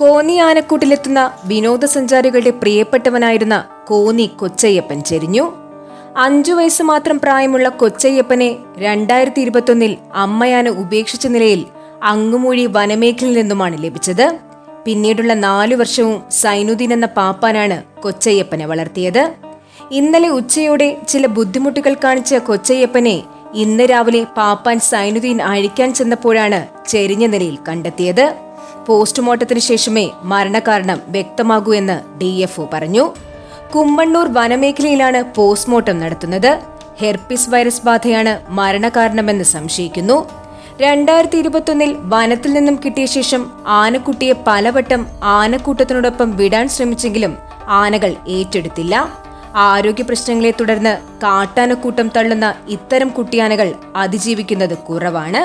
കോന്നി ആനക്കൂട്ടിലെത്തുന്ന വിനോദസഞ്ചാരികളുടെ പ്രിയപ്പെട്ടവനായിരുന്ന കോന്നി കൊച്ചയ്യപ്പൻ ചെരിഞ്ഞു. 5 വയസ്സ് മാത്രം പ്രായമുള്ള കൊച്ചയ്യപ്പനെ 2021 അമ്മയാന ഉപേക്ഷിച്ച നിലയിൽ അങ്ങുമൂഴി വനമേഖലയിൽ നിന്നുമാണ് ലഭിച്ചത്. പിന്നീടുള്ള 4 വർഷവും സൈനുദ്ദീൻ എന്ന പാപ്പാനാണ് കൊച്ചയ്യപ്പനെ വളർത്തിയത്. ഇന്നലെ ഉച്ചയോടെ ചില ബുദ്ധിമുട്ടുകൾ കാണിച്ച കൊച്ചയ്യപ്പനെ ഇന്ന് രാവിലെ പാപ്പാൻ സൈനുദ്ദീൻ അഴിക്കാൻ ചെന്നപ്പോഴാണ് ചെരിഞ്ഞ നിലയിൽ കണ്ടെത്തിയത്. പോസ്റ്റ്മോർട്ടത്തിന് ശേഷമേ മരണകാരണം വ്യക്തമാകൂ എന്ന് DFO പറഞ്ഞു. കുമ്മണ്ണൂർ വനമേഖലയിലാണ് പോസ്റ്റ്മോർട്ടം നടത്തുന്നത്. ഹെർപ്പിസ് വൈറസ് ബാധയാണ് മരണകാരണമെന്ന് സംശയിക്കുന്നു. 2021 വനത്തിൽ നിന്നും കിട്ടിയ ശേഷം ആനക്കുട്ടിയെ പലവട്ടം ആനക്കൂട്ടത്തിനോടൊപ്പം വിടാൻ ശ്രമിച്ചെങ്കിലും ആനകൾ ഏറ്റെടുത്തില്ല. ആരോഗ്യ പ്രശ്നങ്ങളെ തുടർന്ന് കാട്ടാനക്കൂട്ടം തള്ളുന്ന ഇത്തരം കുട്ടിയാനകൾ അതിജീവിക്കുന്നത് കുറവാണ്.